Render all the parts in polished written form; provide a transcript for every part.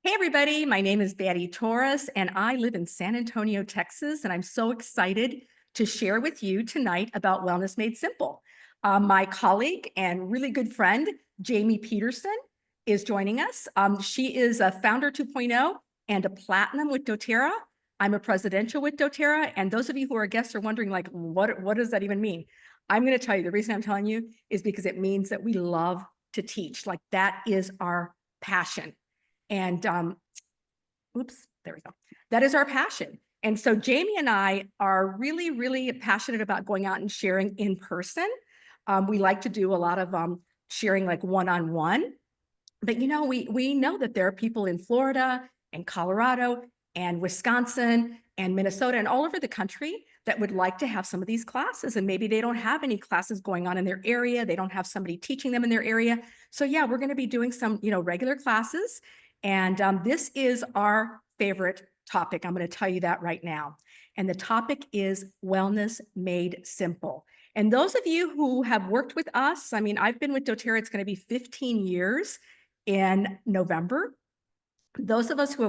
Hey everybody, my name is Torres and I live in San Antonio, Texas, and I'm so excited to share with you tonight about Wellness Made Simple. My colleague and really good friend, Jamie Peterson, is joining us. She is a founder 2.0 and a platinum with doTERRA. I'm a presidential with doTERRA, and those of you who are guests are wondering, like, what does that even mean? I'm going to tell you, the reason I'm telling you is because it means that we love to teach. Like, that is our passion. And oops, there we go. That is our passion. And so Jamie and I are really, really passionate about going out and sharing in person. We like to do a lot of sharing like one-on-one. But you know, we know that there are people in Florida and Colorado and Wisconsin and Minnesota and all over the country that would like to have some of these classes, and maybe they don't have any classes going on in their area. They don't have somebody teaching them in their area. So yeah, we're going to be doing some, regular classes. And this is our favorite topic. I'm going to tell you that right now. And the topic is Wellness Made Simple. And those of you who have worked with us, I mean, I've been with doTERRA, it's going to be 15 years in November. Those of you who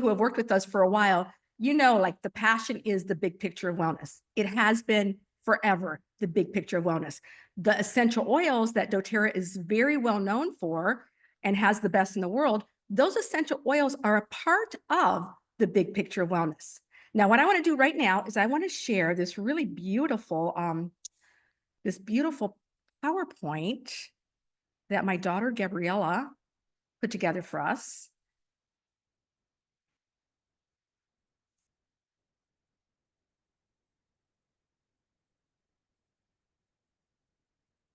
have worked with us for a while, like the passion is the big picture of wellness. It has been forever the big picture of wellness. The essential oils that doTERRA is very well known for and has the best in the world, those essential oils are a part of the big picture of wellness. Now, what I want to do right now is I want to share this really beautiful, PowerPoint that my daughter Gabriella put together for us.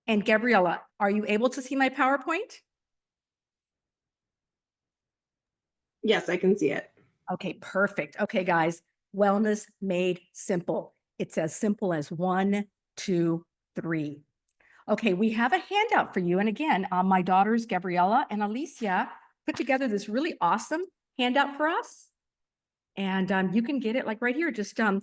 And Gabriella, are you able to see my PowerPoint? Yes, I can see it. Okay, perfect. Okay, guys, Wellness Made Simple. It's as simple as 1, 2, 3. Okay, we have a handout for you. And again, my daughters, Gabriella and Alicia, put together this really awesome handout for us. And you can get it like right here. Just, do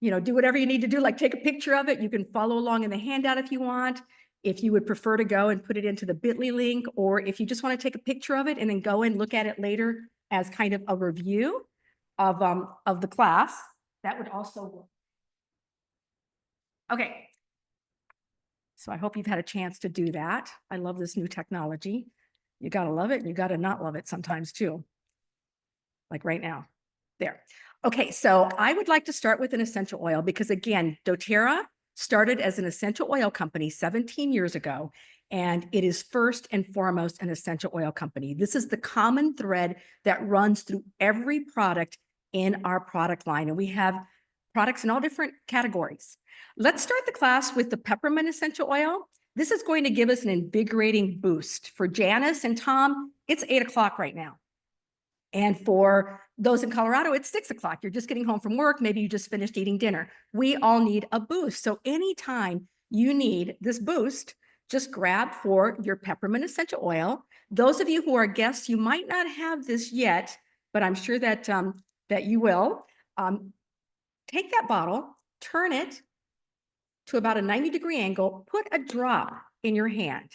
whatever you need to do, like take a picture of it. You can follow along in the handout if you want. If you would prefer to go and put it into the bit.ly link, or if you just want to take a picture of it and then go and look at it later as kind of a review of the class, that would also work. Okay. So I hope you've had a chance to do that. I love this new technology. You got to love it and you got to not love it sometimes too. Like right now. There. Okay, so I would like to start with an essential oil because again, doTERRA started as an essential oil company 17 years ago, and it is first and foremost an essential oil company. This is the common thread that runs through every product in our product line, and we have products in all different categories. Let's start the class with the peppermint essential oil. This is going to give us an invigorating boost. For Janice and Tom, it's 8 o'clock right now. And for those in Colorado, it's 6 o'clock. You're just getting home from work. Maybe you just finished eating dinner. We all need a boost. So anytime you need this boost, just grab for your peppermint essential oil. Those of you who are guests, you might not have this yet, but I'm sure that, that you will. Take that bottle, turn it to about a 90-degree angle, put a drop in your hand.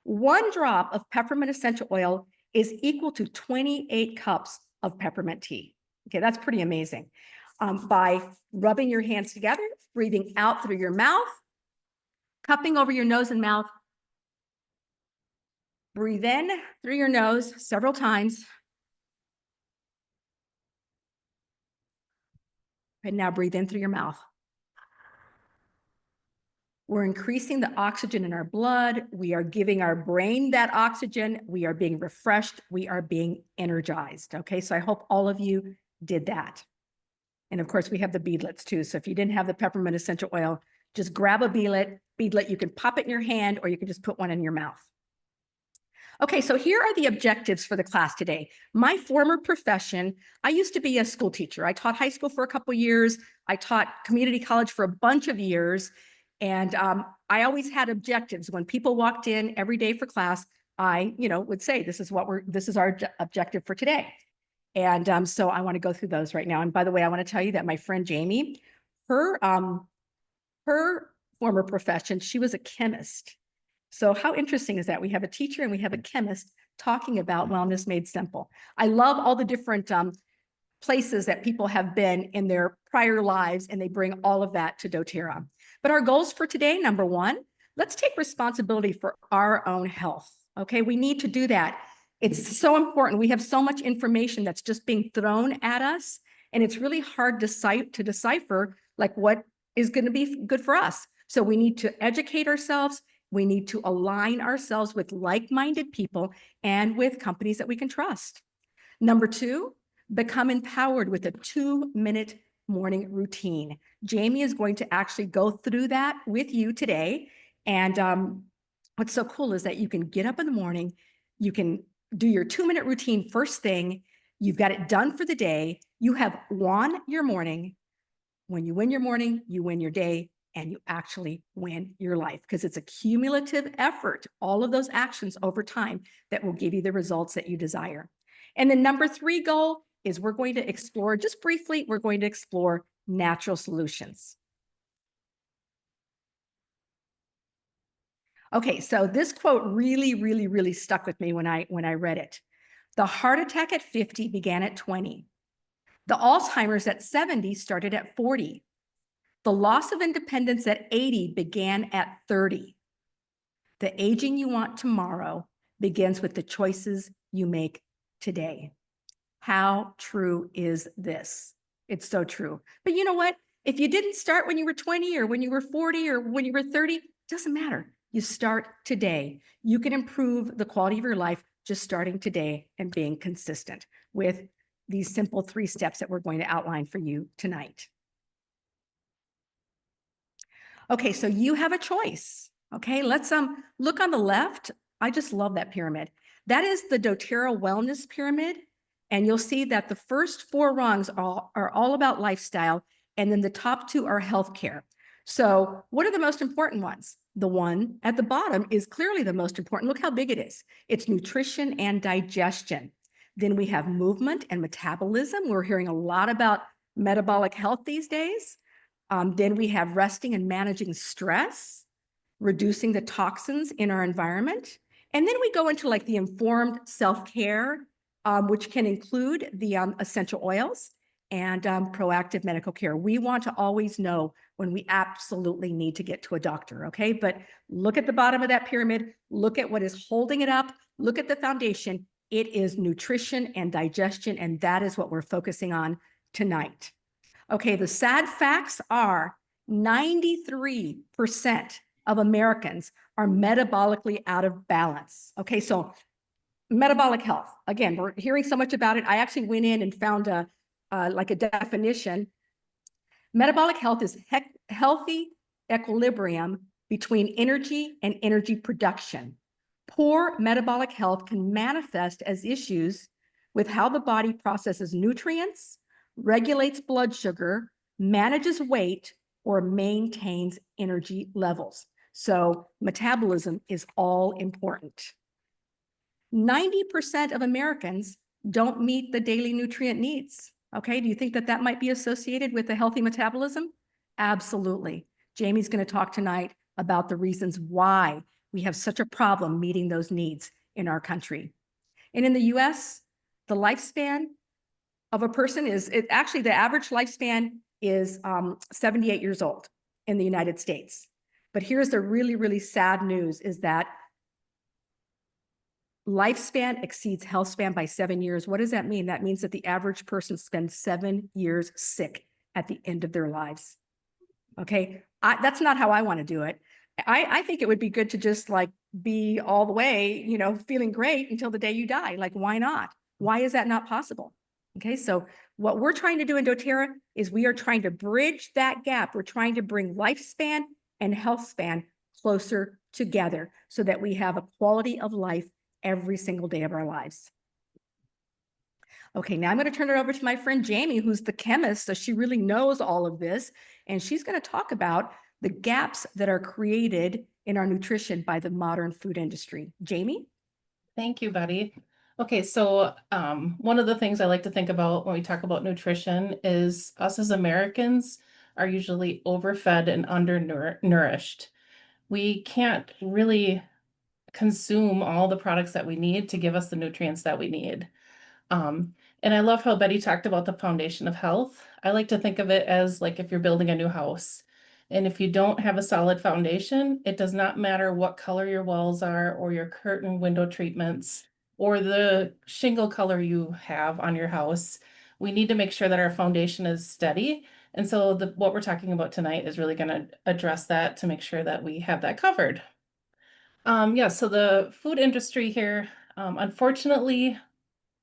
1 drop of peppermint essential oil is equal to 28 cups of peppermint tea. Okay, that's pretty amazing. By rubbing your hands together, breathing out through your mouth, cupping over your nose and mouth, breathe in through your nose several times. And now breathe in through your mouth. We're increasing the oxygen in our blood. We are giving our brain that oxygen. We are being refreshed. We are being energized. Okay, so I hope all of you did that. And of course, we have the beadlets too. So if you didn't have the peppermint essential oil, just grab a beadlet. You can pop it in your hand or you can just put one in your mouth. Okay, so here are the objectives for the class today. My former profession, I used to be a school teacher. I taught high school for a couple years. I taught community college for a bunch of years. And I always had objectives. When people walked in every day for class, I, would say, this is our objective for today. And so I want to go through those right now. And by the way, I want to tell you that my friend Jamie, her former profession, she was a chemist. So how interesting is that? We have a teacher and we have a chemist talking about Wellness Made Simple. I love all the different places that people have been in their prior lives, and they bring all of that to doTERRA. But our goals for today, number one, let's take responsibility for our own health. Okay, we need to do that. It's so important. We have so much information that's just being thrown at us, and it's really hard to decipher like what is going to be good for us. So we need to educate ourselves. We need to align ourselves with like-minded people and with companies that we can trust. Number two, become empowered with a 2-minute morning routine. Jamie is going to actually go through that with you today. And what's so cool is that you can get up in the morning, you can do your 2-minute routine first thing, you've got it done for the day, you have won your morning. When you win your morning, you win your day, and you actually win your life, because it's a cumulative effort, all of those actions over time that will give you the results that you desire. And the number 3 goal is we're going to explore, just briefly, we're going to explore natural solutions. Okay, so this quote really stuck with me when I read it. The heart attack at 50 began at 20. The Alzheimer's at 70 started at 40. The loss of independence at 80 began at 30. The aging you want tomorrow begins with the choices you make today. How true is this? It's so true. But you know what? If you didn't start when you were 20 or when you were 40 or when you were 30, it doesn't matter. You start today. You can improve the quality of your life just starting today and being consistent with these simple 3 steps that we're going to outline for you tonight. Okay, so you have a choice. Okay, let's look on the left. I just love that pyramid. That is the doTERRA Wellness Pyramid. And you'll see that the first 4 rungs are all about lifestyle, and then the top 2 are healthcare. So what are the most important ones? The one at the bottom is clearly the most important. Look how big it is. It's nutrition and digestion. Then we have movement and metabolism. We're hearing a lot about metabolic health these days. Then we have resting and managing stress, reducing the toxins in our environment. And then we go into like the informed self-care, which can include the essential oils and proactive medical care. We want to always know when we absolutely need to get to a doctor, okay? But look at the bottom of that pyramid, look at what is holding it up, look at the foundation. It is nutrition and digestion, and that is what we're focusing on tonight. Okay, the sad facts are 93% of Americans are metabolically out of balance. Okay, so metabolic health. Again, we're hearing so much about it. I actually went in and found like a definition. Metabolic health is healthy equilibrium between energy and energy production. Poor metabolic health can manifest as issues with how the body processes nutrients, regulates blood sugar, manages weight, or maintains energy levels. So metabolism is all important. 90% of Americans don't meet the daily nutrient needs. Okay, do you think that that might be associated with a healthy metabolism? Absolutely. Jamie's going to talk tonight about the reasons why we have such a problem meeting those needs in our country. And in the US, the lifespan of a person actually the average lifespan is 78 years old in the United States. But here's the really sad news is that lifespan exceeds health span by 7 years. What does that mean? That means that the average person spends 7 years sick at the end of their lives. Okay, that's not how I want to do it. I think it would be good to just like be all the way, you know, feeling great until the day you die. Like, why not? Why is that not possible? Okay, so what we're trying to do in doTERRA is we are trying to bridge that gap. We're trying to bring lifespan and health span closer together so that we have a quality of life every single day of our lives. Okay, now I'm going to turn it over to my friend Jamie, who's the chemist, so she really knows all of this, and she's going to talk about the gaps that are created in our nutrition by the modern food industry. Jamie? Thank you, Betty. Okay, so one of the things I like to think about when we talk about nutrition is us as Americans are usually overfed and undernourished. We can't really consume all the products that we need to give us the nutrients that we need. And I love how Betty talked about the foundation of health. I like to think of it as like if you're building a new house. And if you don't have a solid foundation, it does not matter what color your walls are or your curtain window treatments or the shingle color you have on your house. We need to make sure that our foundation is steady. And so what we're talking about tonight is really going to address that to make sure that we have that covered. Yeah, so the food industry here, unfortunately,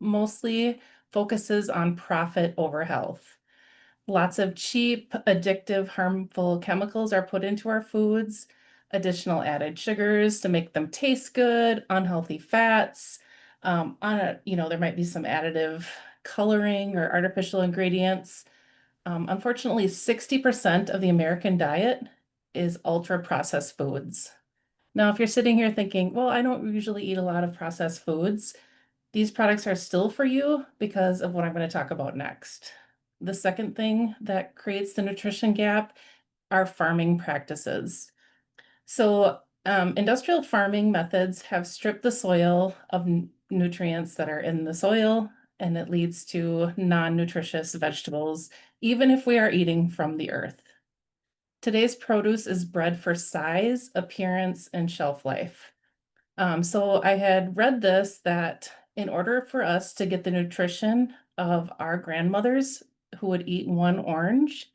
mostly focuses on profit over health. Lots of cheap, addictive, harmful chemicals are put into our foods, additional added sugars to make them taste good, unhealthy fats. There might be some additive coloring or artificial ingredients. Unfortunately, 60% of the American diet is ultra processed foods. Now, if you're sitting here thinking, well, I don't usually eat a lot of processed foods, these products are still for you because of what I'm going to talk about next. The second thing that creates the nutrition gap are farming practices. So, industrial farming methods have stripped the soil of nutrients that are in the soil, and it leads to non-nutritious vegetables, even if we are eating from the earth. Today's produce is bred for size, appearance, and shelf life. So I had read this that in order for us to get the nutrition of our grandmothers who would eat one orange,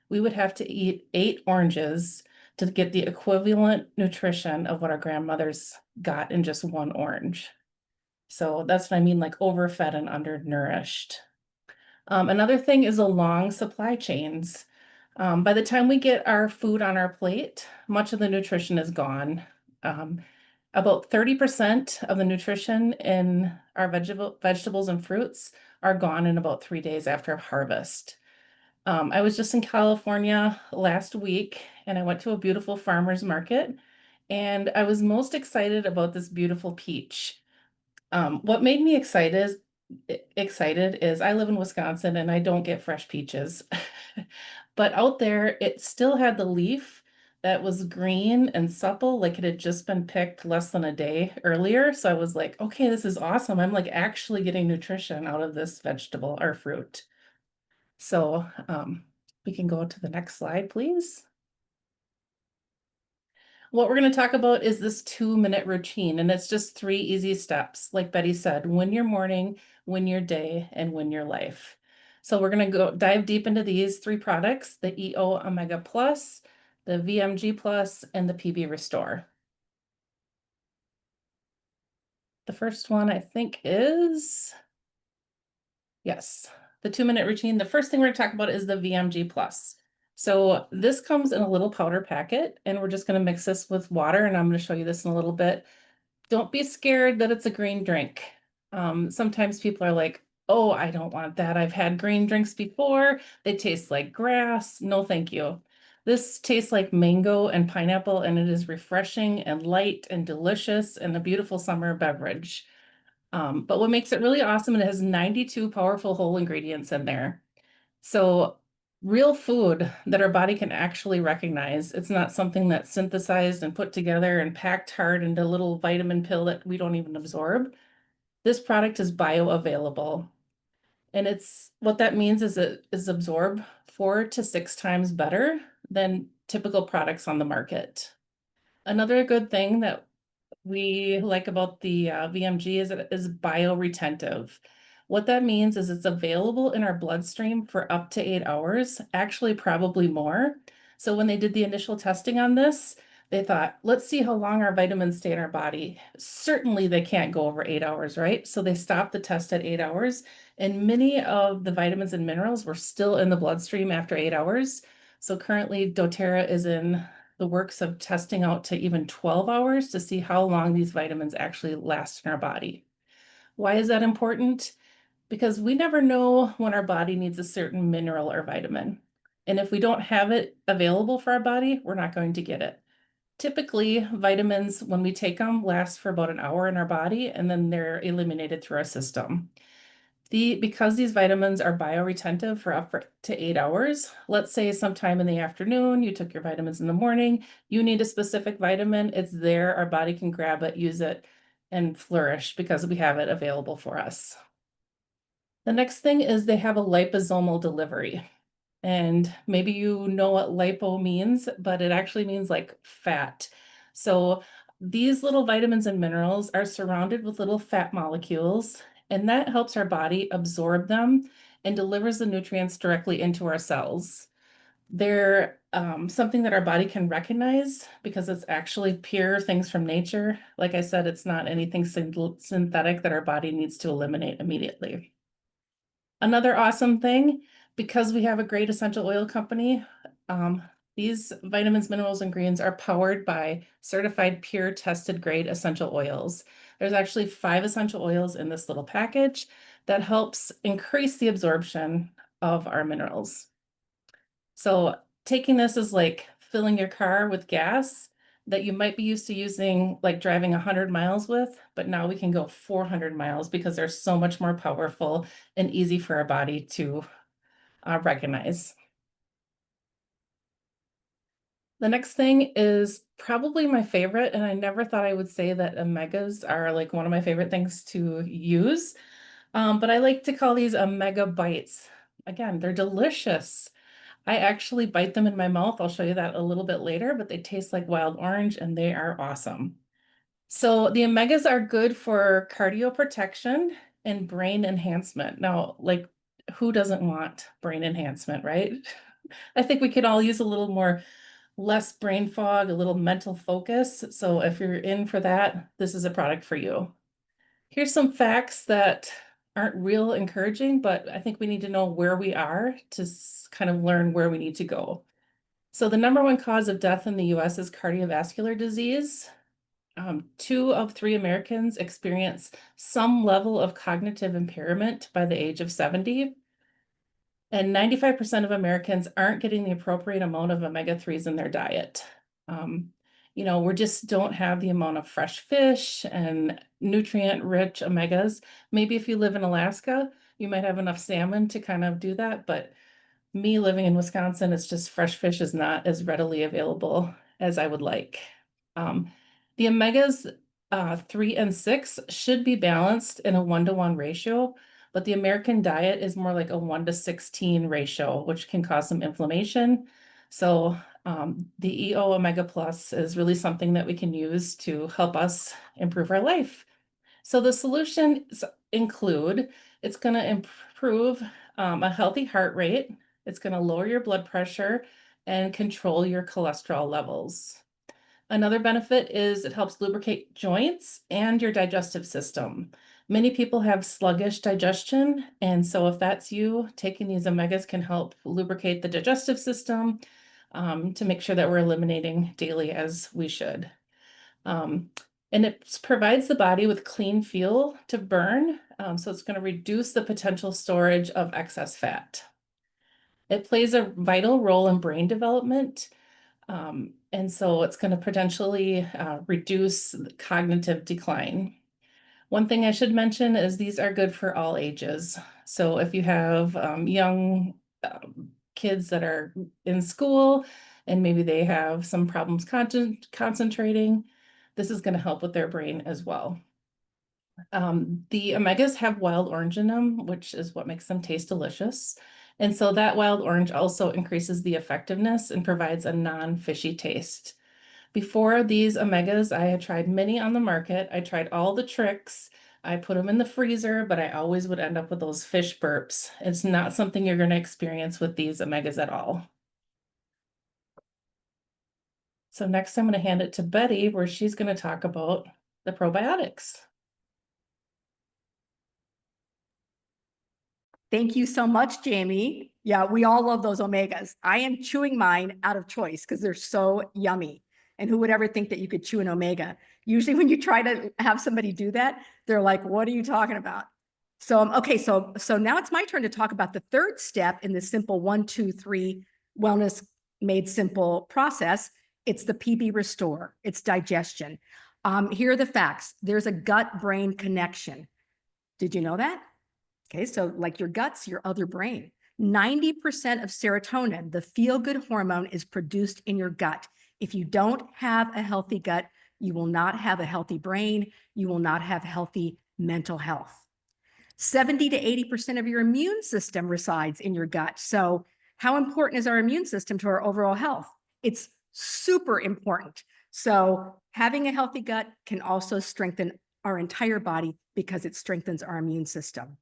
we would have to eat 8 oranges to get the equivalent nutrition of what our grandmothers got in just one orange. So that's what I mean, like overfed and undernourished. Another thing is the long supply chains. By the time we get our food on our plate, much of the nutrition is gone. About 30% of the nutrition in our vegetables and fruits are gone in about 3 days after harvest. I was just in California last week and I went to a beautiful farmer's market and I was most excited about this beautiful peach. What made me excited is I live in Wisconsin and I don't get fresh peaches. But out there, it still had the leaf that was green and supple, like it had just been picked less than a day earlier. So I was like, okay, this is awesome. I'm like actually getting nutrition out of this vegetable or fruit. So we can go to the next slide, please. What we're going to talk about is this 2-minute routine, and it's just 3 easy steps. Like Betty said, win your morning, win your day, and win your life. So we're going to go dive deep into these 3 products, the EO Omega Plus, the VMG Plus, and the PB Restore. The first one I think is, yes, the 2-minute routine. The first thing we're going to talk about is the VMG Plus. So this comes in a little powder packet, and we're just going to mix this with water, and I'm going to show you this in a little bit. Don't be scared that it's a green drink. Sometimes people are like, oh, I don't want that. I've had green drinks before. They taste like grass. No, thank you. This tastes like mango and pineapple, and it is refreshing and light and delicious and a beautiful summer beverage. But what makes it really awesome, it has 92 powerful whole ingredients in there. So real food that our body can actually recognize. It's not something that's synthesized and put together and packed hard into a little vitamin pill that we don't even absorb. This product is bioavailable. And what that means is it is absorbed 4 to 6 times better than typical products on the market. Another good thing that we like about the VMG is that it is bioretentive. What that means is it's available in our bloodstream for up to 8 hours, actually probably more. So when they did the initial testing on this, they thought, let's see how long our vitamins stay in our body. Certainly they can't go over 8 hours, right? So they stopped the test at 8 hours, and many of the vitamins and minerals were still in the bloodstream after 8 hours. So currently doTERRA is in the works of testing out to even 12 hours to see how long these vitamins actually last in our body. Why is that important? Because we never know when our body needs a certain mineral or vitamin. And if we don't have it available for our body, we're not going to get it. Typically, vitamins, when we take them, last for about an hour in our body, and then they're eliminated through our system. Because these vitamins are bioretentive for up to 8 hours, let's say sometime in the afternoon, you took your vitamins in the morning, you need a specific vitamin, it's there, our body can grab it, use it, and flourish because we have it available for us. The next thing is they have a liposomal delivery. And maybe you know what lipo means, but it actually means like fat. So these little vitamins and minerals are surrounded with little fat molecules, and that helps our body absorb them and delivers the nutrients directly into our cells. They're something that our body can recognize because it's actually pure things from nature. Like I said, it's not anything synthetic that our body needs to eliminate immediately. Another awesome thing, because we have a great essential oil company, these vitamins, minerals, and greens are powered by certified pure tested grade essential oils. There's actually 5 essential oils in this little package that helps increase the absorption of our minerals. So taking this is like filling your car with gas that you might be used to using, like driving 100 miles with, but now we can go 400 miles because they're so much more powerful and easy for our body to recognize. The next thing is probably my favorite, and I never thought I would say that omegas are like one of my favorite things to use, but I like to call these omega bites. Again, they're delicious. I actually bite them in my mouth. I'll show you that a little bit later, but they taste like wild orange and they are awesome. So the omegas are good for cardio protection and brain enhancement. Now, like, who doesn't want brain enhancement, right? I think we could all use a little more, less brain fog, a little mental focus. So if you're in for that, this is a product for you. Here's some facts that aren't real encouraging, but I think we need to know where we are to kind of learn where we need to go. So the #1 cause of death in the US is cardiovascular disease. 2 of 3 Americans experience some level of cognitive impairment by the age of 70. And 95% of Americans aren't getting the appropriate amount of omega-3s in their diet. We just don't have the amount of fresh fish and nutrient-rich omegas. Maybe if you live in Alaska, you might have enough salmon to kind of do that, but me living in Wisconsin, it's just fresh fish is not as readily available as I would like. The omegas 3 and 6 should be balanced in a 1-to-1 ratio, but the American diet is more like a 1-to-16 ratio, which can cause some inflammation. So the EO Omega Plus is really something that we can use to help us improve our life. So the solutions include, it's going to improve a healthy heart rate, it's going to lower your blood pressure and control your cholesterol levels. Another benefit is it helps lubricate joints and your digestive system. Many people have sluggish digestion, and so if that's you, taking these omegas can help lubricate the digestive system to make sure that we're eliminating daily as we should. And it provides the body with clean fuel to burn, so it's going to reduce the potential storage of excess fat. It plays a vital role in brain development. And so it's going to potentially reduce cognitive decline. One thing I should mention is these are good for all ages. So if you have young kids that are in school and maybe they have some problems concentrating, this is going to help with their brain as well. The omegas have wild orange in them, which is what makes them taste delicious. And so that wild orange also increases the effectiveness and provides a non-fishy taste. Before these omegas, I had tried many on the market. I tried all the tricks. I put them in the freezer, but I always would end up with those fish burps. It's not something you're going to experience with these omegas at all. So next I'm going to hand it to Betty, where she's going to talk about the probiotics. Thank you so much, Jamie. Yeah, we all love those omegas. I am chewing mine out of choice because they're so yummy. And who would ever think that you could chew an omega? Usually when you try to have somebody do that, they're like, what are you talking about? So, okay, so now it's my turn to talk about the third step in the simple 1, 2, 3 wellness made simple process. It's the PB Restore. It's digestion. Here are the facts. There's a gut-brain connection. Did you know that? Okay, so like your gut's your other brain. 90% of serotonin, the feel-good hormone, is produced in your gut. If you don't have a healthy gut, you will not have a healthy brain. You will not have healthy mental health. 70 to 80% of your immune system resides in your gut. So how important is our immune system to our overall health? It's super important. So having a healthy gut can also strengthen our entire body because it strengthens our immune system.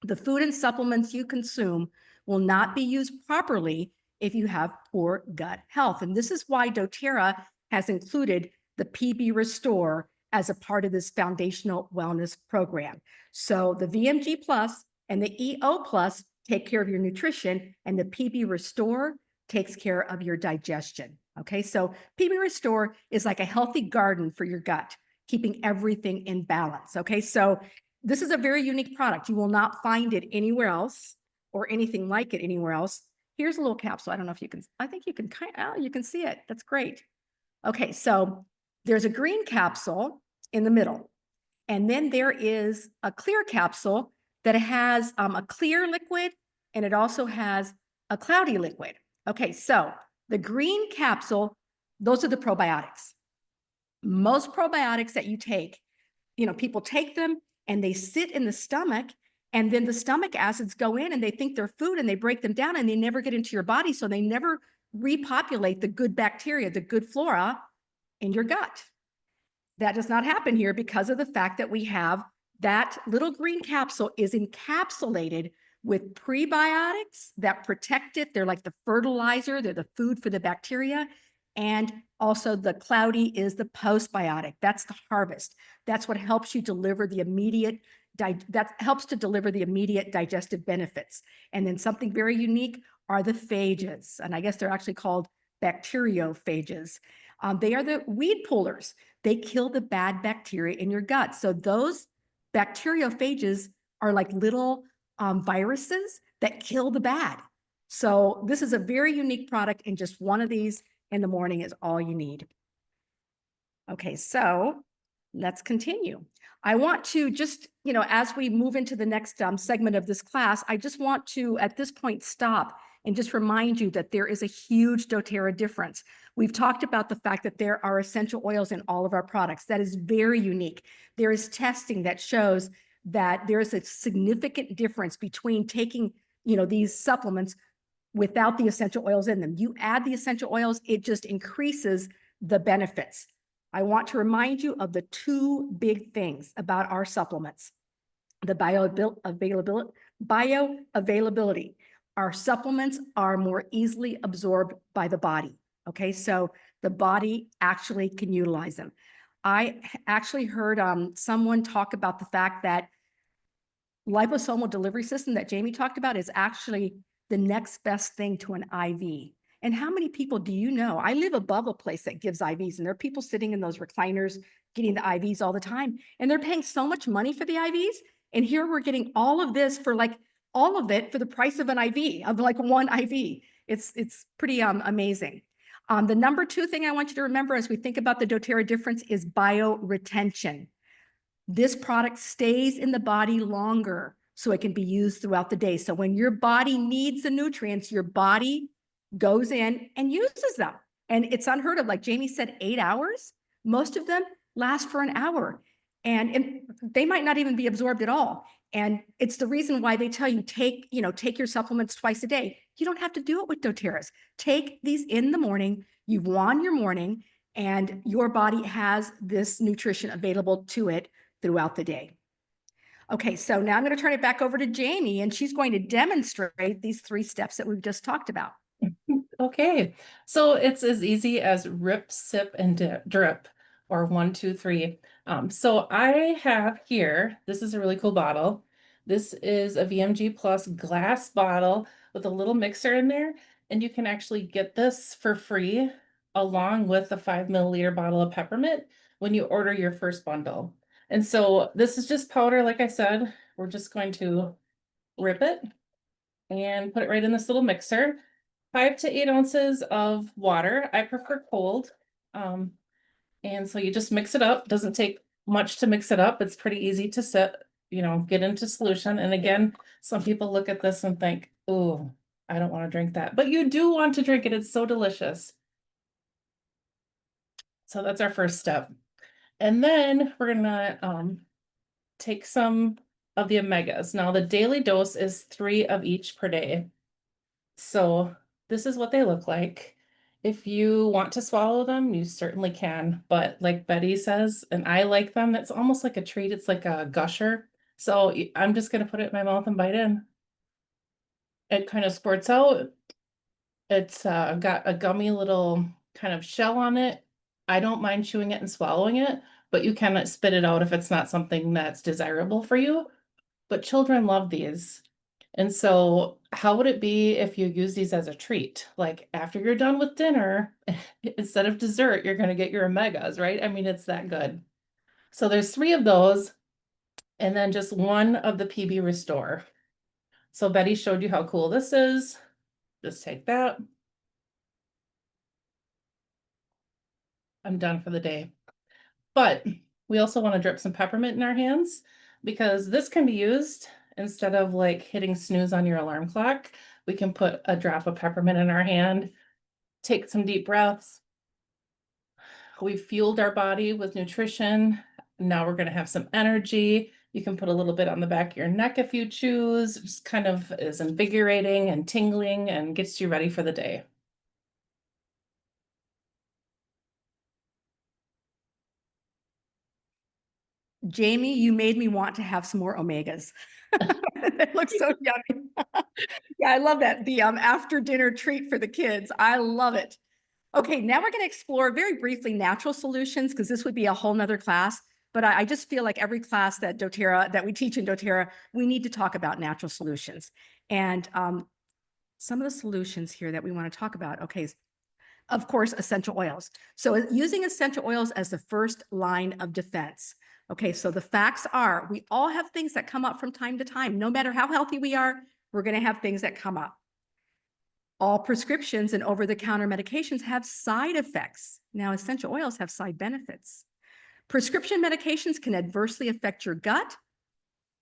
The food and supplements you consume will not be used properly if you have poor gut health. And this is why doTERRA has included the PB Restore as a part of this foundational wellness program. So the VMG Plus and the EO Plus take care of your nutrition, and the PB Restore takes care of your digestion. Okay, so PB Restore is like a healthy garden for your gut, keeping everything in balance. Okay, so this is a very unique product. You will not find it anywhere else or anything like it anywhere else. Here's a little capsule. I don't know if you can, I think you can you can see it. That's great. Okay, so there's a green capsule in the middle. And then there is a clear capsule that has a clear liquid, and it also has a cloudy liquid. Okay, so the green capsule, those are the probiotics. Most probiotics that you take, people take them and they sit in the stomach, and then the stomach acids go in and they think they're food and they break them down and they never get into your body. So they never repopulate the good bacteria, the good flora in your gut. That does not happen here because of the fact that we have that little green capsule is encapsulated with prebiotics that protect it. They're like the fertilizer, they're the food for the bacteria. And also the cloudy is the postbiotic. That's the harvest. That's what helps you deliver the immediate, that helps to deliver the immediate digestive benefits. And then something very unique are the phages. And I guess they're actually called bacteriophages. They are the weed pullers. They kill the bad bacteria in your gut. So those bacteriophages are like little viruses that kill the bad. So this is a very unique product, and just one of these in the morning is all you need. Okay, so let's continue. I want to just, as we move into the next segment of this class, I just want to, at this point, stop and just remind you that there is a huge doTERRA difference. We've talked about the fact that there are essential oils in all of our products. That is very unique. There is testing that shows that there is a significant difference between taking, these supplements without the essential oils in them. You add the essential oils, it just increases the benefits. I want to remind you of the two big things about our supplements: the bioavailability. Our supplements are more easily absorbed by the body. Okay, so the body actually can utilize them. I actually heard someone talk about the fact that liposomal delivery system that Jamie talked about is actually the next best thing to an IV. And how many people do you know? I live above a place that gives IVs, and there are people sitting in those recliners getting the IVs all the time, and they're paying so much money for the IVs. And here we're getting all of this for all of it for the price of an IV, of like one IV. It's pretty amazing. The number two thing I want you to remember as we think about the doTERRA difference is bioretention. This product stays in the body longer so it can be used throughout the day. So when your body needs the nutrients, your body goes in and uses them. And it's unheard of. Like Jamie said, 8 hours. Most of them last for an hour. And they might not even be absorbed at all. And it's the reason why they tell you take your supplements twice a day. You don't have to do it with doTERRAs. Take these in the morning. You've won your morning, and your body has this nutrition available to it throughout the day. Okay, so now I'm going to turn it back over to Jamie, and she's going to demonstrate these 3 steps that we've just talked about. Okay, so it's as easy as rip, sip, and drip, or 1, 2, 3. So I have here, this is a really cool bottle. This is a VMG Plus glass bottle with a little mixer in there, and you can actually get this for free along with a 5 milliliter bottle of peppermint when you order your first bundle. And so this is just powder, like I said. We're just going to rip it and put it right in this little mixer. 5 to 8 ounces of water. I prefer cold. And so you just mix it up. Doesn't take much to mix it up. It's pretty easy to sip. get into solution. And again, some people look at this and think, oh, I don't want to drink that, but you do want to drink it. It's so delicious. So that's our first step. And then we're gonna take some of the omegas. Now the daily dose is 3 of each per day. So this is what they look like. If you want to swallow them, you certainly can. But like Betty says, and I like them, it's almost like a treat. It's like a gusher. So I'm just gonna put it in my mouth and bite in. It kind of squirts out. It's got a gummy little kind of shell on it. I don't mind chewing it and swallowing it, but you cannot spit it out if it's not something that's desirable for you. But children love these. And so how would it be if you use these as a treat? Like after you're done with dinner, instead of dessert, you're going to get your omegas, right? I mean, it's that good. So there's 3 of those and then just 1 of the PB Restore. So Betty showed you how cool this is. Just take that. I'm done for the day. But we also want to drip some peppermint in our hands because this can be used instead of like hitting snooze on your alarm clock. We can put a drop of peppermint in our hand, take some deep breaths. We've fueled our body with nutrition. Now we're going to have some energy. You can put a little bit on the back of your neck if you choose. It just kind of is invigorating and tingling and gets you ready for the day. Jamie, you made me want to have some more omegas. It looks so yummy. Yeah, I love that. The after dinner treat for the kids. I love it. Okay, now we're going to explore very briefly natural solutions because this would be a whole nother class. But I just feel like every class that we teach in doTERRA, we need to talk about natural solutions. And some of the solutions here that we want to talk about, okay, of course, essential oils. So using essential oils as the first line of defense. Okay, so the facts are we all have things that come up from time to time. No matter how healthy we are, we're going to have things that come up. All prescriptions and over-the-counter medications have side effects. Now, essential oils have side benefits. Prescription medications can adversely affect your gut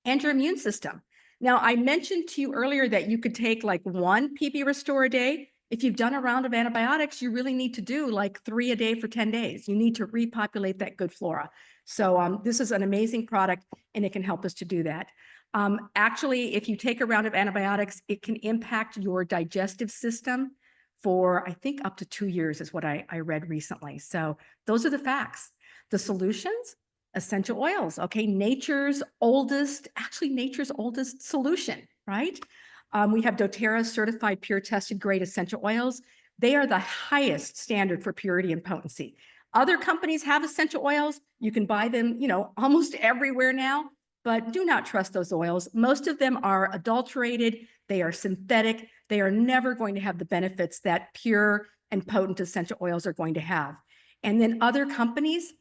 and your immune system. Now, I mentioned to you earlier that you could take like 1 PB Restore a day. If you've done a round of antibiotics, you really need to do like 3 a day for 10 days. You need to repopulate that good flora. So this is an amazing product and it can help us to do that. Actually, if you take a round of antibiotics, it can impact your digestive system for, I think, up to 2 years is what I read recently. So those are the facts. The solutions, essential oils, okay? Nature's oldest solution, right? We have doTERRA certified pure tested grade essential oils. They are the highest standard for purity and potency. Other companies have essential oils. You can buy them, almost everywhere now, but do not trust those oils. Most of them are adulterated. They are synthetic. They are never going to have the benefits that pure and potent essential oils are going to have. And then other companies,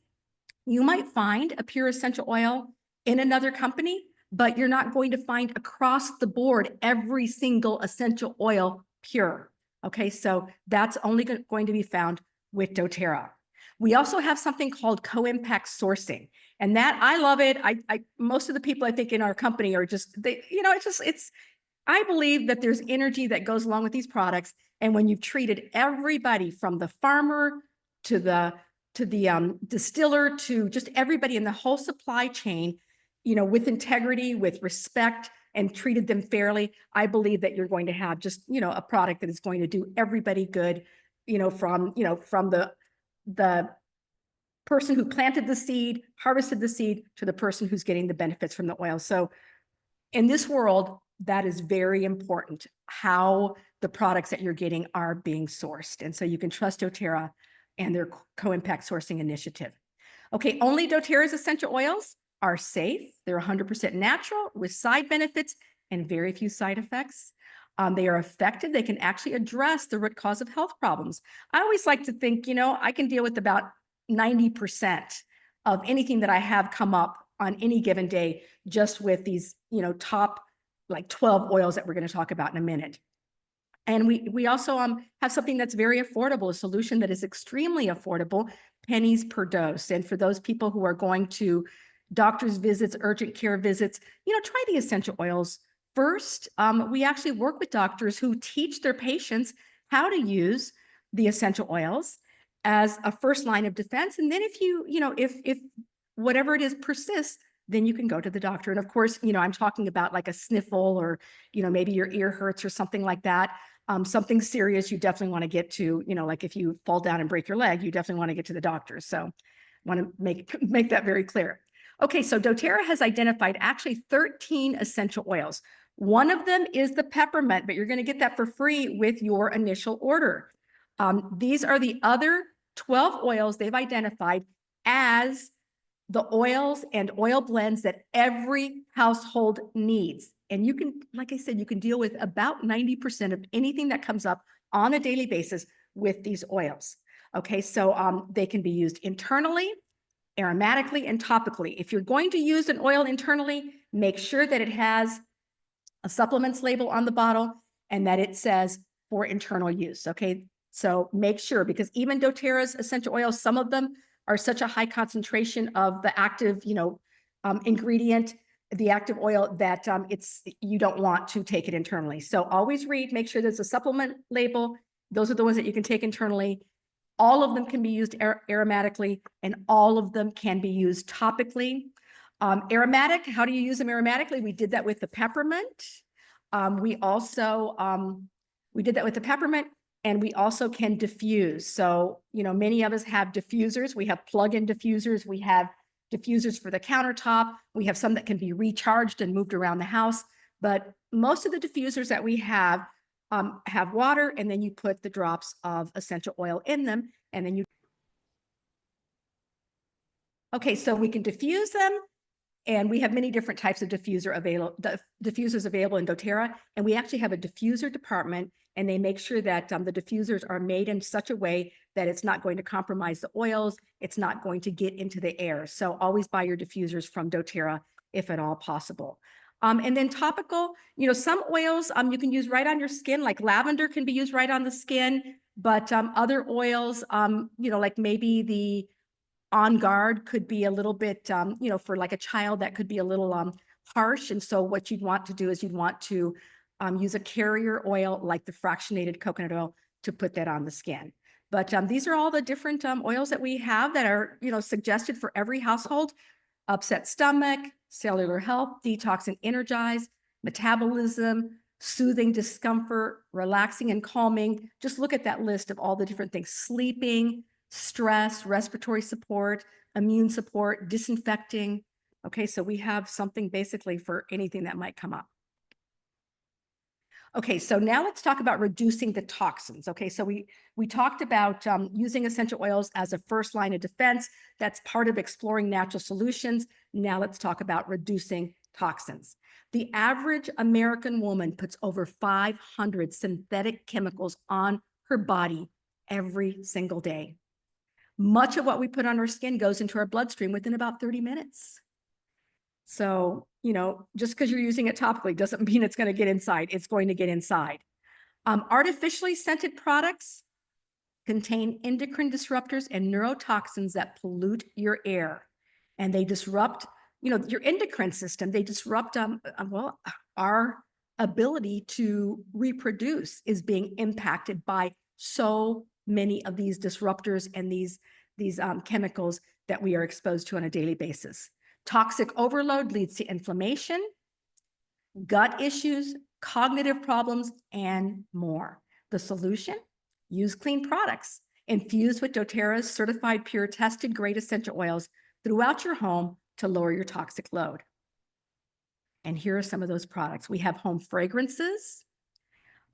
you might find a pure essential oil in another company, but you're not going to find across the board every single essential oil pure. Okay, so that's only going to be found with doTERRA. We also have something called co-impact sourcing, and that I love it. Most of the people I think in our company are just I believe that there's energy that goes along with these products, and when you've treated everybody from the farmer to the distiller to just everybody in the whole supply chain, with integrity, with respect, and treated them fairly, I believe that you're going to have just, a product that is going to do everybody good, from the person who planted the seed, harvested the seed, to the person who's getting the benefits from the oil. So in this world, that is very important, how the products that you're getting are being sourced. And so you can trust doTERRA and their co-impact sourcing initiative. Okay, only doTERRA's essential oils are safe. They're 100% natural with side benefits and very few side effects. They are effective. They can actually address the root cause of health problems. I always like to think, I can deal with about 90% of anything that I have come up on any given day just with these, top like 12 oils that we're going to talk about in a minute. And we also have something that's very affordable, a solution that is extremely affordable, pennies per dose. And for those people who are going to doctor's visits, urgent care visits, try the essential oils first. We actually work with doctors who teach their patients how to use the essential oils as a first line of defense. And then if whatever it is persists, then you can go to the doctor. And of course, I'm talking about like a sniffle or, maybe your ear hurts or something like that. Something serious, you definitely want to get to, like if you fall down and break your leg, you definitely want to get to the doctor. So want to make that very clear. Okay, so doTERRA has identified actually 13 essential oils. One of them is the peppermint, but you're going to get that for free with your initial order. These are the other 12 oils they've identified as the oils and oil blends that every household needs. And you can, like I said, you can deal with about 90% of anything that comes up on a daily basis with these oils. Okay, so they can be used internally, aromatically, and topically. If you're going to use an oil internally, make sure that it has a supplements label on the bottle and that it says for internal use. Okay, so make sure, because even doTERRA's essential oils, some of them are such a high concentration of the active, ingredient, the active oil, that you don't want to take it internally. So always read, make sure there's a supplement label. Those are the ones that you can take internally. All of them can be used aromatically, and all of them can be used topically. Aromatic, how do you use them aromatically? We did that with the peppermint. We did that with the peppermint, and we also can diffuse. So, many of us have diffusers. We have plug-in diffusers. We have diffusers for the countertop. We have some that can be recharged and moved around the house. But most of the diffusers that we have water, and then you put the drops of essential oil in them, and then okay, so we can diffuse them. And we have many different types of diffusers available in doTERRA. And we actually have a diffuser department, and they make sure that the diffusers are made in such a way that it's not going to compromise the oils. It's not going to get into the air. So always buy your diffusers from doTERRA if at all possible. And then topical, some oils you can use right on your skin, like lavender can be used right on the skin, but other oils, like maybe the On Guard could be a little bit, for like a child, that could be a little harsh. And so what you'd want to do is you'd want to use a carrier oil like the fractionated coconut oil to put that on the skin. But these are all the different oils that we have that are, suggested for every household: upset stomach, cellular health, detox and energize, metabolism, soothing discomfort, relaxing and calming. Just look at that list of all the different things: sleeping, stress, respiratory support, immune support, disinfecting. Okay, so we have something basically for anything that might come up. Okay, so now let's talk about reducing the toxins. Okay, so we talked about using essential oils as a first line of defense. That's part of exploring natural solutions. Now let's talk about reducing toxins. The average American woman puts over 500 synthetic chemicals on her body every single day. Much of what we put on our skin goes into our bloodstream within about 30 minutes. So, just because you're using it topically doesn't mean it's going to get inside. It's going to get inside. Artificially scented products contain endocrine disruptors and neurotoxins that pollute your air. And they disrupt, your endocrine system. They disrupt, our ability to reproduce is being impacted by so many of these disruptors and these chemicals that we are exposed to on a daily basis. Toxic overload leads to inflammation, gut issues, cognitive problems, and more. The solution? Use clean products infused with doTERRA's certified pure tested grade essential oils throughout your home to lower your toxic load. And here are some of those products. We have home fragrances.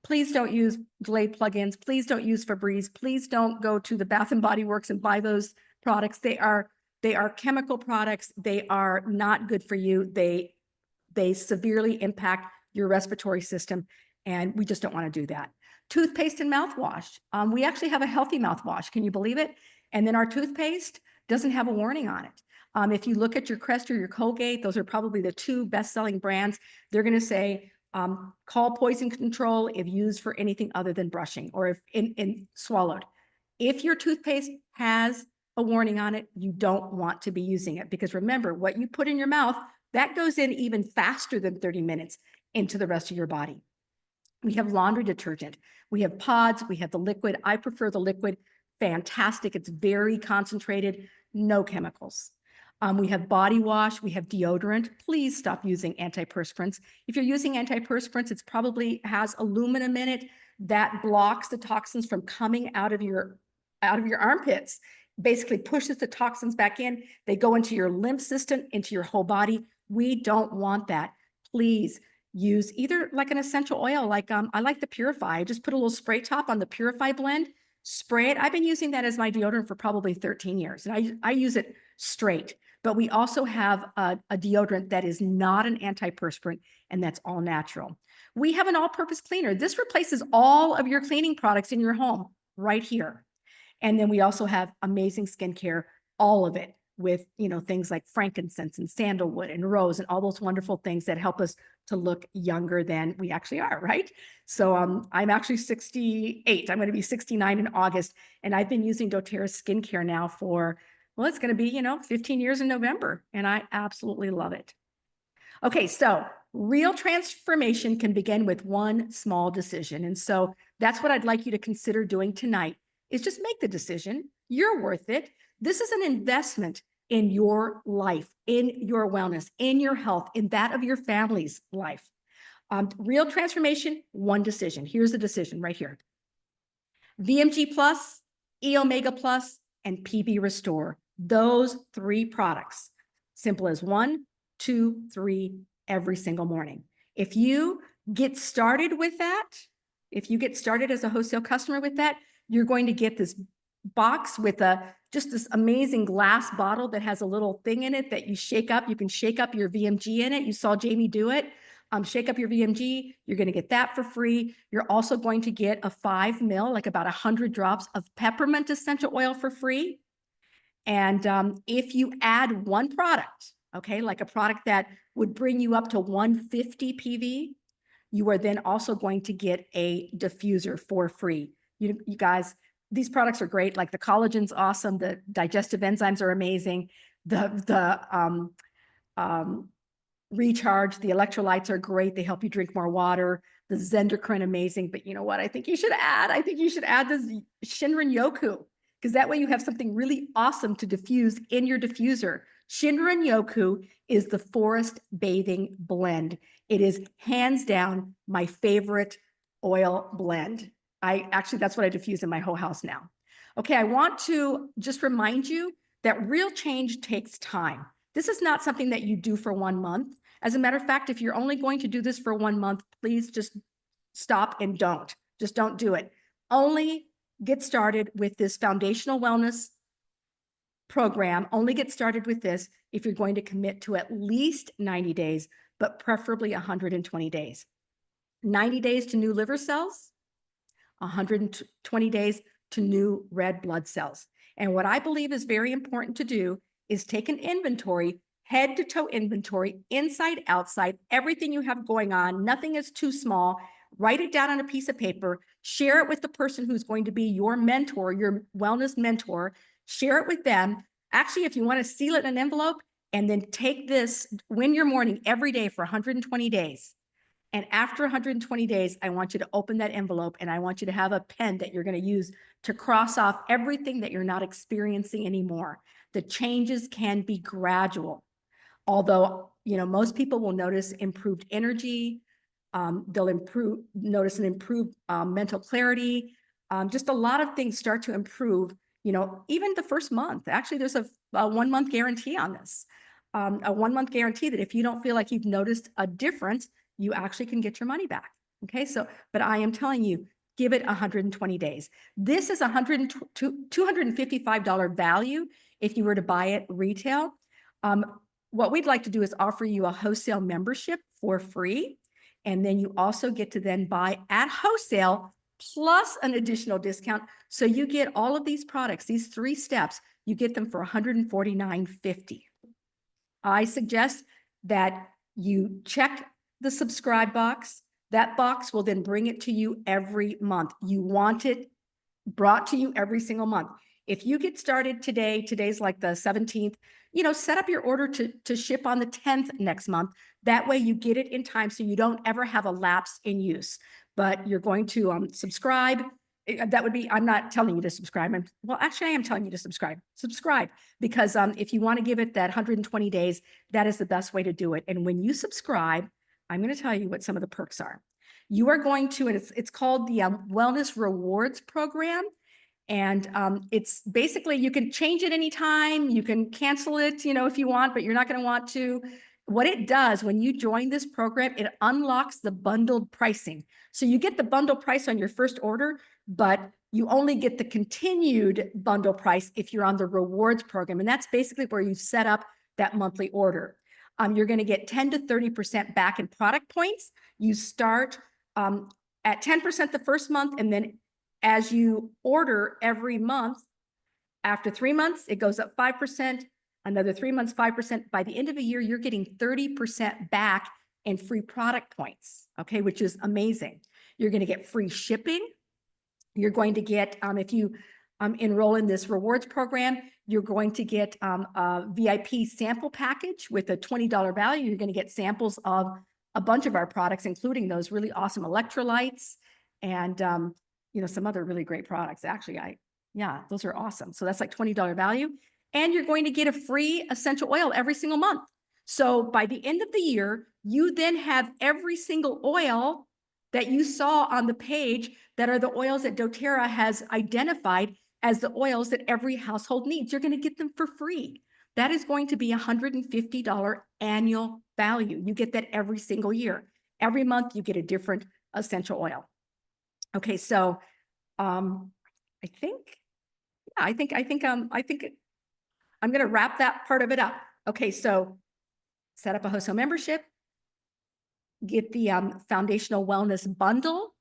Please don't use Glade plugins. Please don't use Febreze. Please don't go to the Bath and Body Works and buy those products. They are chemical products. They are not good for you. They severely impact your respiratory system, and we just don't want to do that. Toothpaste and mouthwash. We actually have a healthy mouthwash. Can you believe it? And then our toothpaste doesn't have a warning on it. If you look at your Crest or your Colgate, those are probably the two best-selling brands. They're going to say, call poison control if used for anything other than brushing or if in swallowed. If your toothpaste has a warning on it, you don't want to be using it, because remember, what you put in your mouth, that goes in even faster than 30 minutes into the rest of your body. We have laundry detergent. We have pods. We have the liquid. I prefer the liquid. Fantastic. It's very concentrated, no chemicals. We have body wash. We have deodorant. Please stop using antiperspirants. If you're using antiperspirants, it's probably has aluminum in it that blocks the toxins from coming out of your armpits. Basically pushes the toxins back in. They go into your lymph system, into your whole body. We don't want that. Please use either like an essential oil, like I like the Purify. I just put a little spray top on the Purify blend, spray it. I've been using that as my deodorant for probably 13 years, and I use it straight. But we also have a deodorant that is not an antiperspirant, and that's all natural. We have an all-purpose cleaner. This replaces all of your cleaning products in your home right here. And then we also have amazing skincare, all of it with, things like frankincense and sandalwood and rose and all those wonderful things that help us to look younger than we actually are, right? So I'm actually 68. I'm going to be 69 in August. And I've been using doTERRA skincare now for, well, it's going to be, 15 years in November. And I absolutely love it. Okay, so real transformation can begin with one small decision. And so that's what I'd like you to consider doing tonight, is just make the decision. You're worth it. This is an investment in your life, in your wellness, in your health, in that of your family's life. Real transformation, one decision. Here's the decision right here. VMG Plus, E Omega Plus, and PB Restore. Those 3 products. Simple as 1, 2, 3 every single morning. If you get started with that, if you get started as a wholesale customer with that, you're going to get this box with just this amazing glass bottle that has a little thing in it that you shake up. You can shake up your VMG in it. You saw Jamie do it. Shake up your VMG. You're going to get that for free. You're also going to get a 5 ml, like about 100 drops of peppermint essential oil for free. And if you add one product, okay, like a product that would bring you up to 150 PV, you are then also going to get a diffuser for free. You guys, these products are great. Like the collagen's awesome. The digestive enzymes are amazing. The recharge, the electrolytes are great. They help you drink more water. The Zendocrine, amazing. But you know what? I think you should add this Shinrin Yoku, because that way you have something really awesome to diffuse in your diffuser. Shinrin Yoku is the forest bathing blend. It is hands down my favorite oil blend. That's what I diffuse in my whole house now. Okay, I want to just remind you that real change takes time. This is not something that you do for 1 month. As a matter of fact, if you're only going to do this for 1 month, please just stop and don't. Just don't do it. Only get started with this foundational wellness program. Only get started with this if you're going to commit to at least 90 days, but preferably 120 days. 90 days to new liver cells, 120 days to new red blood cells. And what I believe is very important to do is take an inventory, head to toe inventory, inside, outside, everything you have going on. Nothing is too small. Write it down on a piece of paper, share it with the person who's going to be your mentor, your wellness mentor, share it with them. Actually, if you want to seal it in an envelope, and then take this when you're morning every day for 120 days. And after 120 days, I want you to open that envelope and I want you to have a pen that you're going to use to cross off everything that you're not experiencing anymore. The changes can be gradual. Although, most people will notice improved energy. They'll notice an improved mental clarity. Just a lot of things start to improve, even the first month. Actually, there's a 1 month guarantee on this. A 1 month guarantee that if you don't feel like you've noticed a difference, you actually can get your money back. Okay, but I am telling you, give it 120 days. This is $255 value if you were to buy it retail. What we'd like to do is offer you a wholesale membership for free. And then you also get to then buy at wholesale plus an additional discount. So you get all of these products, these 3 steps, you get them for $149.50. I suggest that you check the subscribe box. That box will then bring it to you every month. You want it brought to you every single month. If you get started today, today's like the 17th, you know, set up your order to ship on the 10th next month. That way you get it in time so you don't ever have a lapse in use. But you're going to subscribe. That would be, I'm not telling you to subscribe. Well, actually, I am telling you to subscribe. Subscribe, because if you want to give it that 120 days, that is the best way to do it. And when you subscribe, I'm going to tell you what some of the perks are. You are going to, and it's called the Wellness Rewards Program. And it's basically, you can change it anytime. You can cancel it, you know, if you want, but you're not going to want to. What it does when you join this program, it unlocks the bundled pricing. So you get the bundle price on your first order, but you only get the continued bundle price if you're on the rewards program. And that's basically where you set up that monthly order. You're going to get 10 to 30% back in product points. You start at 10% the first month, and then as you order every month, after 3 months, it goes up 5%, another 3 months, 5%. By the end of a year, you're getting 30% back in free product points, okay, which is amazing. You're going to get free shipping. You're going to get, if you enroll in this rewards program, you're going to get a VIP sample package with a $20 value. You're going to get samples of a bunch of our products, including those really awesome electrolytes and you know, some other really great products. Actually, yeah, those are awesome. So that's like $20 value. And you're going to get a free essential oil every single month. So by the end of the year, you then have every single oil that you saw on the page that are the oils that doTERRA has identified as the oils that every household needs. You're going to get them for free. That is going to be $150 annual value. You get that every single year. Every month you get a different essential oil. Okay, so I think I'm going to wrap that part of it up. Okay, so set up a wholesale membership, get the foundational wellness bundle,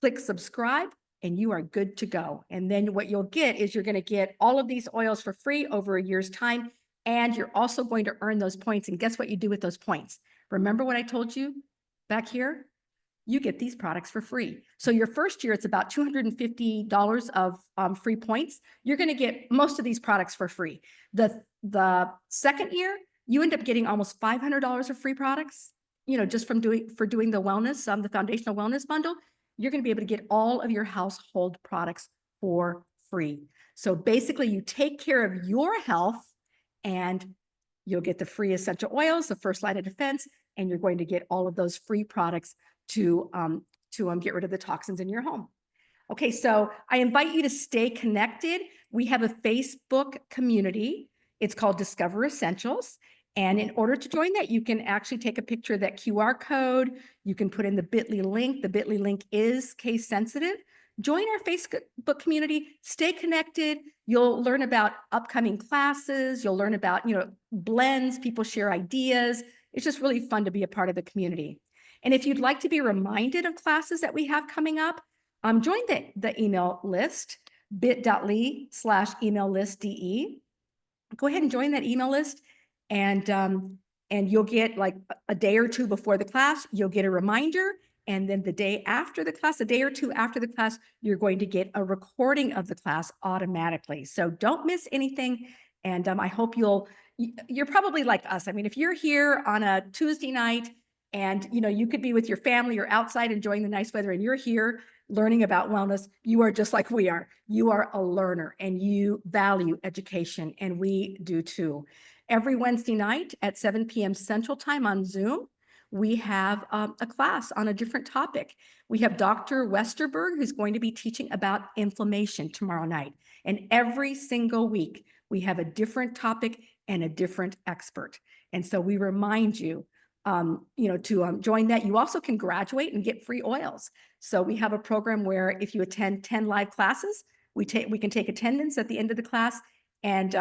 click subscribe, and you are good to go. And then what you'll get is you're going to get all of these oils for free over a year's time, and you're also going to earn those points. And guess what you do with those points? Remember what I told you back here? You get these products for free. So your first year, it's about $250 of free points. You're going to get most of these products for free. The second year, you end up getting almost $500 of free products, you know, just from doing the wellness, the foundational wellness bundle. You're going to be able to get all of your household products for free. So basically, you take care of your health, and you'll get the free essential oils, the first line of defense, and you're going to get all of those free products to get rid of the toxins in your home. Okay, so I invite you to stay connected. We have a Facebook community. It's called Discover Essentials. And in order to join that, you can actually take a picture of that QR code. You can put in the bit.ly link. The bit.ly link is case sensitive. Join our Facebook community, stay connected. You'll learn about upcoming classes. You'll learn about, you know, blends, people share ideas. It's just really fun to be a part of the community. And if you'd like to be reminded of classes that we have coming up, join the email list, bit.ly/email list DE. Go ahead and join that email list, and you'll get like a day or two before the class, you'll get a reminder. And then the day after the class, a day or two after the class, you're going to get a recording of the class automatically. So don't miss anything. And I hope you're probably like us. I mean, if you're here on a Tuesday night, and you know, you could be with your family or outside enjoying the nice weather, and you're here learning about wellness, you are just like we are. You are a learner, and you value education, and we do too. Every Wednesday night at 7 p.m. Central Time on Zoom, we have a class on a different topic. We have Dr. Westerberg, who's going to be teaching about inflammation tomorrow night. And every single week, we have a different topic and a different expert. And so we remind you, to join that. You also can graduate and get free oils. So we have a program where if you attend 10 live classes, we can take attendance at the end of the class, and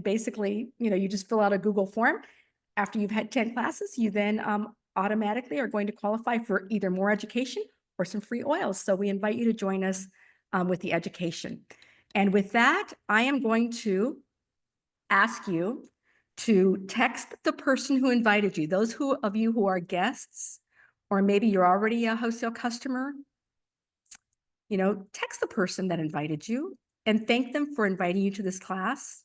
basically, you know, you just fill out a Google form. After you've had 10 classes, you then automatically are going to qualify for either more education or some free oils. So we invite you to join us with the education. And with that, I am going to ask you to text the person who invited you. Those of you who are guests, or maybe you're already a wholesale customer, you know, text the person that invited you and thank them for inviting you to this class.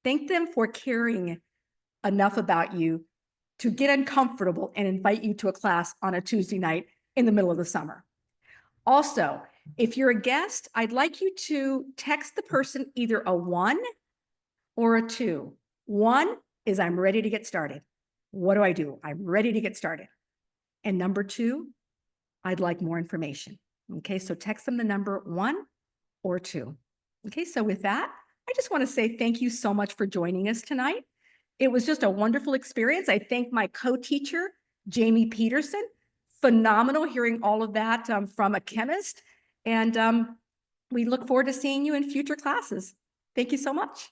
Thank them for caring enough about you to get uncomfortable and invite you to a class on a Tuesday night in the middle of the summer. Also, if you're a guest, I'd like you to text the person either a 1 or a 2. 1 is I'm ready to get started. What do I do? I'm ready to get started. And number 2, I'd like more information. Okay, so text them the number 1 or 2. Okay, so with that, I just want to say thank you so much for joining us tonight. It was just a wonderful experience. I thank my co-teacher, Jamie Peterson. Phenomenal hearing all of that from a chemist. And we look forward to seeing you in future classes. Thank you so much.